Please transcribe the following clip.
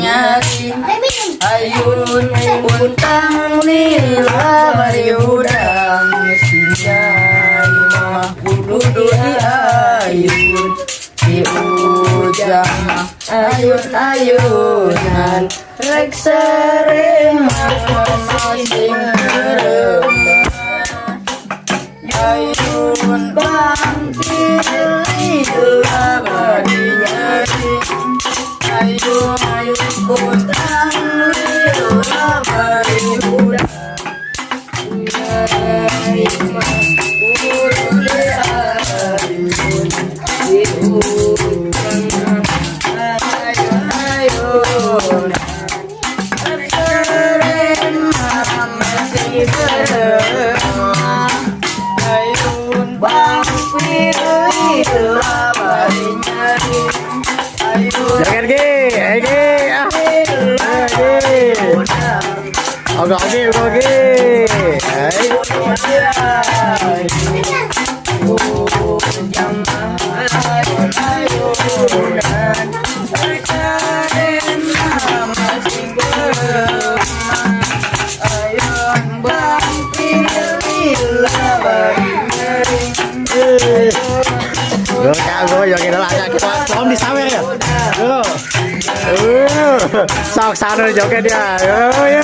nyari ayun untang lila bayudang sinyai mah kudu di ayun di ujang ayun-ayunan rek sareng masing ayun bang lila bayudang ayun untang lila bayudang Jangan di sawer ya. Sok sana joget dia. Oh ya.